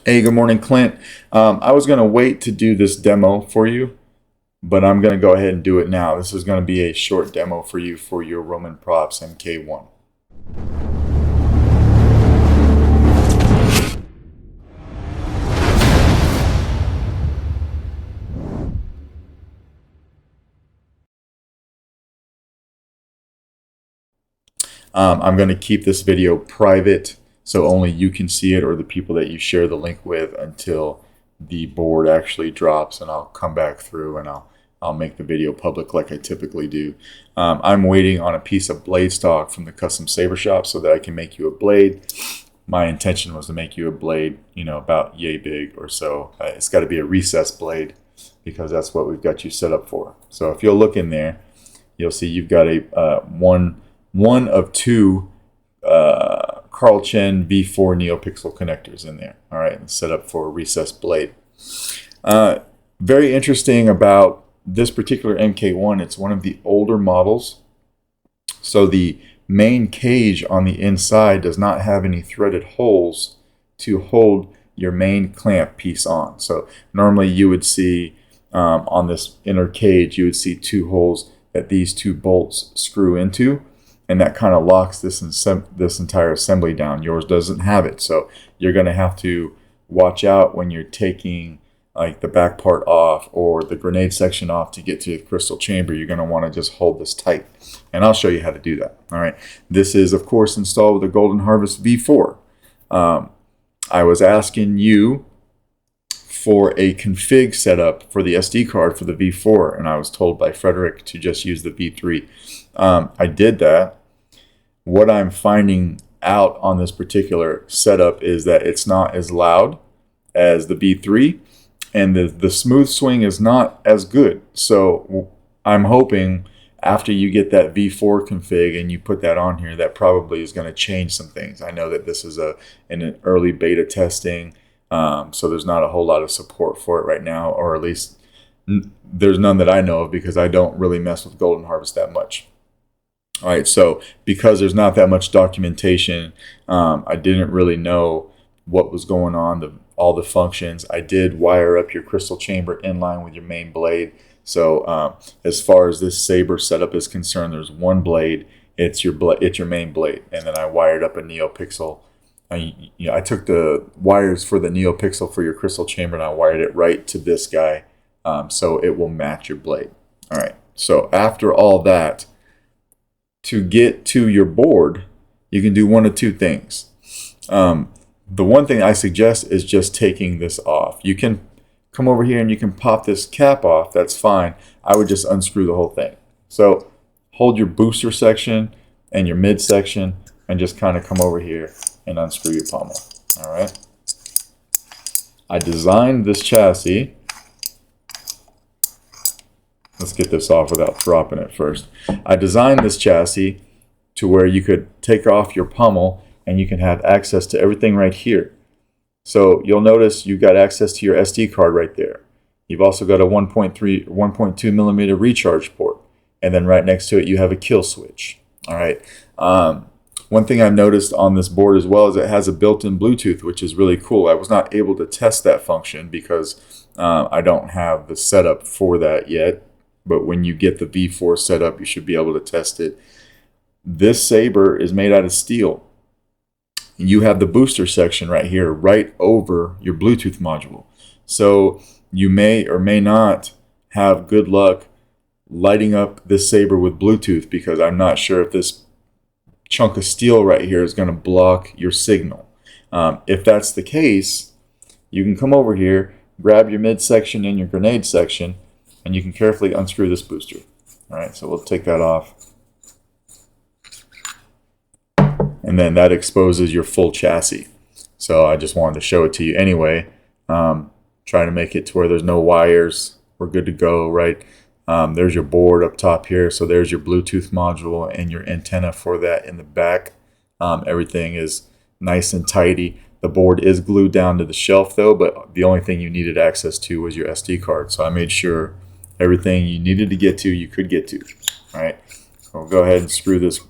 Hey, good morning, Clint. I was going to wait to do this demo for you, but I'm going to go ahead and do it now. This is going to be a short demo for you for your Roman props MK1. I'm going to keep this video private so only you can see it or the people that you share the link with until the board actually drops, and I'll come back through and I'll make the video public like I typically do. I'm waiting on a piece of blade stock from the custom saber shop so that I can make you a blade. My intention was to make you a blade, about yay big or so. It's got to be a recessed blade because that's what we've got you set up for. So if you'll look in there, you'll see you've got a one of two Carl Chen V4 Neopixel connectors in there. All right, set up for a recessed blade. Very interesting about this particular MK1, it's one of the older models. So the main cage on the inside does not have any threaded holes to hold your main clamp piece on. So normally you would see on this inner cage, you would see two holes that these two bolts screw into, and that kind of locks this entire assembly down. Yours doesn't have it, so you're going to have to watch out when you're taking like the back part off or the grenade section off to get to the crystal chamber. You're going to want to just hold this tight, and I'll show you how to do that. All right, this is of course installed with the Golden Harvest V4. I was asking you for a config setup for the SD card for the V4, and I was told by Frederick to just use the V3. I did that. What I'm finding out on this particular setup is that it's not as loud as the V3, and the smooth swing is not as good. So I'm hoping after you get that V4 config and you put that on here, that probably is going to change some things. I know that this is in an early beta testing, so there's not a whole lot of support for it right now, or at least there's none that I know of because I don't really mess with Golden Harvest that much. All right, so because there's not that much documentation, I didn't really know what was going on, all the functions. I did wire up your crystal chamber in line with your main blade. So as far as this saber setup is concerned, there's one blade. It's your main blade, and then I wired up a Neopixel. I took the wires for the Neopixel for your crystal chamber and I wired it right to this guy, so it will match your blade. All right. So after all that, to get to your board, you can do one of two things. The one thing I suggest is just taking this off. You can come over here and you can pop this cap off. That's fine. I would just unscrew the whole thing. So hold your booster section and your mid section and just kind of come over here and unscrew your pommel. All right. I designed this chassis. Let's get this off without dropping it first. I designed this chassis to where you could take off your pommel and you can have access to everything right here. So you'll notice you've got access to your SD card right there. You've also got a 1.2 millimeter recharge port, and then right next to it you have a kill switch. All right. One thing I've noticed on this board as well is it has a built-in Bluetooth, which is really cool. I was not able to test that function because I don't have the setup for that yet. But when you get the V4 set up, you should be able to test it. This saber is made out of steel. You have the booster section right here, right over your Bluetooth module. So you may or may not have good luck lighting up this saber with Bluetooth, because I'm not sure if this chunk of steel right here is going to block your signal. If that's the case, you can come over here, grab your mid section and your grenade section, and you can carefully unscrew this booster. All right, so we'll take that off. And then that exposes your full chassis. So I just wanted to show it to you anyway. Try to make it to where there's no wires. We're good to go, right? There's your board up top here. So there's your Bluetooth module and your antenna for that in the back. Everything is nice and tidy. The board is glued down to the shelf though, but the only thing you needed access to was your SD card. So I made sure everything you needed to get to, you could get to. All right, so we'll go ahead and screw this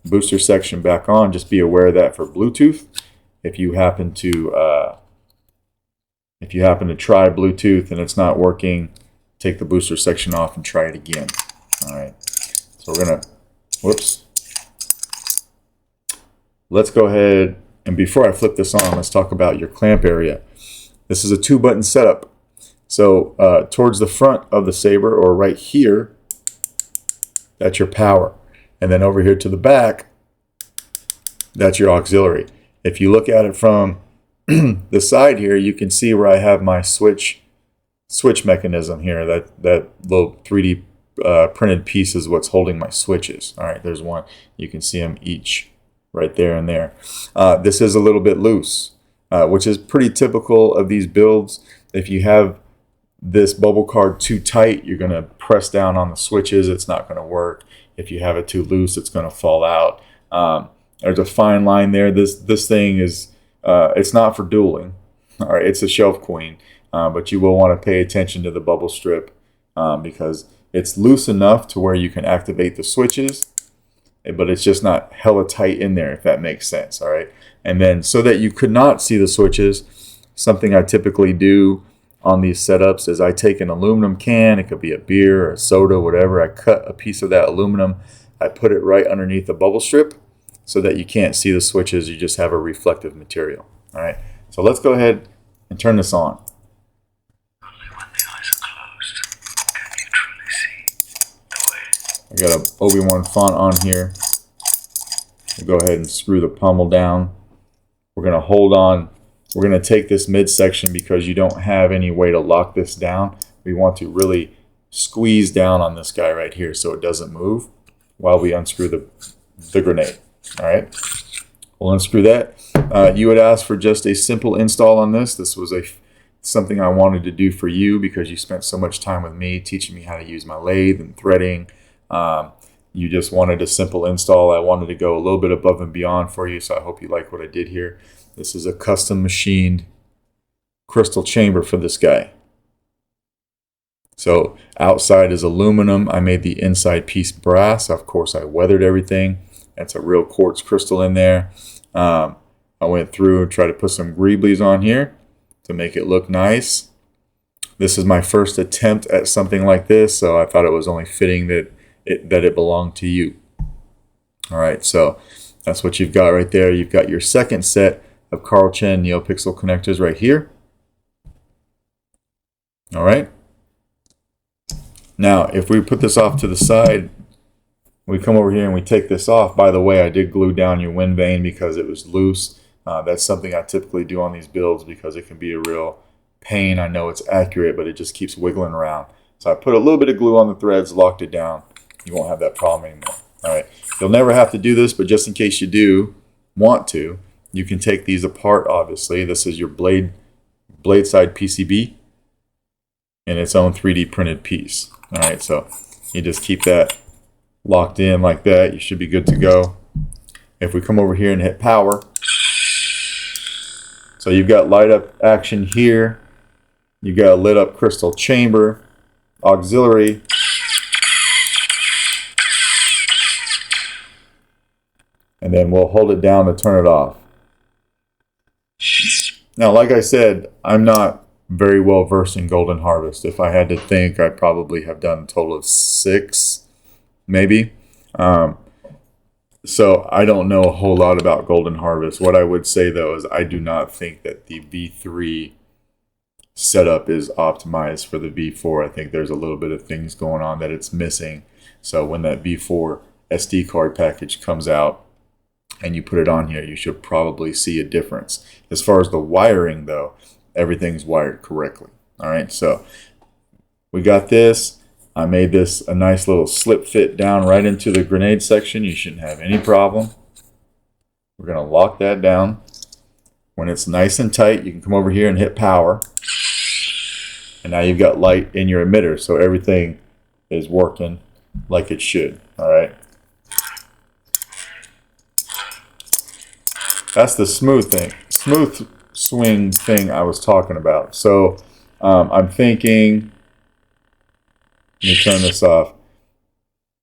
booster section back on. Just be aware of that for Bluetooth. If you happen to If you happen to try Bluetooth and it's not working, take the booster section off and try it again. All right, so we're gonna, whoops. Let's go ahead, and before I flip this on, let's talk about your clamp area. This is a 2-button setup. So towards the front of the Saber, or right here, that's your power. And then over here to the back, that's your auxiliary. If you look at it from the side here, you can see where I have my switch mechanism here. That little 3D printed piece is what's holding my switches. All right, there's one. You can see them each right there and there. This is a little bit loose, which is pretty typical of these builds. If you have this bubble card too tight, you're going to press down on the switches. It's not going to work. If you have it too loose, it's going to fall out. There's a fine line there. This thing is, it's not for dueling. All right, it's a shelf queen, but you will want to pay attention to the bubble strip because it's loose enough to where you can activate the switches, but it's just not hella tight in there, if that makes sense. All right, and then so that you could not see the switches, something I typically do on these setups is I take an aluminum can, it could be a beer or a soda, whatever. I cut a piece of that aluminum, I put it right underneath the bubble strip so that you can't see the switches, you just have a reflective material. All right, so let's go ahead and turn this on. Only when the eyes are closed can you truly see the way. I got a Obiwan font on here. We'll go ahead and screw the pommel down. We're going to hold on. We're going to take this midsection because you don't have any way to lock this down. We want to really squeeze down on this guy right here so it doesn't move while we unscrew the grenade. All right, we'll unscrew that. You had asked for just a simple install on this. This was something I wanted to do for you because you spent so much time with me teaching me how to use my lathe and threading. You just wanted a simple install. I wanted to go a little bit above and beyond for you, so I hope you like what I did here. This is a custom machined crystal chamber for this guy. So outside is aluminum. I made the inside piece brass. Of course, I weathered everything. That's a real quartz crystal in there. I went through and tried to put some greeblies on here to make it look nice. This is my first attempt at something like this, so I thought it was only fitting that it belonged to you. All right, so that's what you've got right there. You've got your second set of Carl Chen Neopixel connectors right here. All right. Now, if we put this off to the side, we come over here and we take this off. By the way, I did glue down your wind vane because it was loose. That's something I typically do on these builds because it can be a real pain. I know it's accurate, but it just keeps wiggling around. So I put a little bit of glue on the threads, locked it down. You won't have that problem anymore. All right. You'll never have to do this, but just in case you do want to, you can take these apart, obviously. This is your blade side PCB in its own 3D printed piece. All right, so you just keep that locked in like that. You should be good to go. If we come over here and hit power, so you've got light up action here. You've got a lit up crystal chamber, auxiliary, and then we'll hold it down to turn it off. Now, like I said, I'm not very well versed in Golden Harvest. If I had to think, I'd probably have done a total of 6, maybe. So I don't know a whole lot about Golden Harvest. What I would say, though, is I do not think that the V3 setup is optimized for the V4. I think there's a little bit of things going on that it's missing. So when that V4 SD card package comes out, and you put it on here, you should probably see a difference. As far as the wiring, though, everything's wired correctly. All right, so we got this. I made this a nice little slip fit down right into the grenade section. You shouldn't have any problem. We're going to lock that down. When it's nice and tight, you can come over here and hit power. And now you've got light in your emitter, so everything is working like it should. All right. That's the smooth swing thing I was talking about. So I'm thinking, let me turn this off.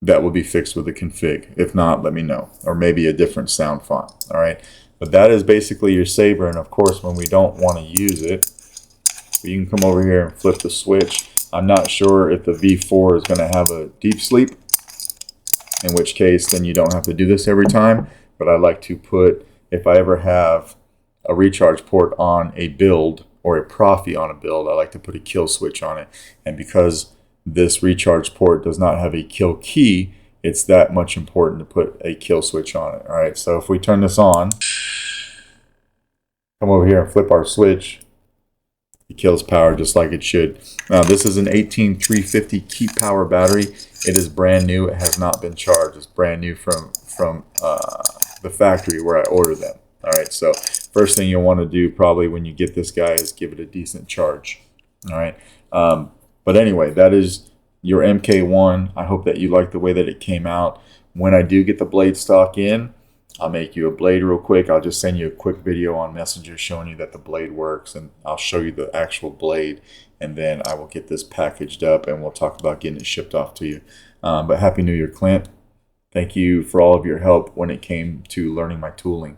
That will be fixed with a config. If not, let me know. Or maybe a different sound font. All right. But that is basically your Saber. And of course, when we don't want to use it, But you can come over here and flip the switch. I'm not sure if the V4 is going to have a deep sleep, in which case then you don't have to do this every time. But I like to put, if I ever have a recharge port on a build or a Profi on a build, I like to put a kill switch on it. And because this recharge port does not have a kill key, it's that much important to put a kill switch on it. All right, so if we turn this on, come over here and flip our switch, it kills power just like it should. Now this is an 18350 keep power battery. It is brand new. It has not been charged. It's brand new from the factory where I ordered them. All right, so first thing you'll want to do probably when you get this guy is give it a decent charge. All right, but anyway, that is your MK1. I hope that you like the way that it came out. When I do get the blade stock in, I'll make you a blade real quick. I'll just send you a quick video on Messenger showing you that the blade works, and I'll show you the actual blade, and then I will get this packaged up and we'll talk about getting it shipped off to you. But Happy New Year, Clint. Thank you for all of your help when it came to learning my tooling.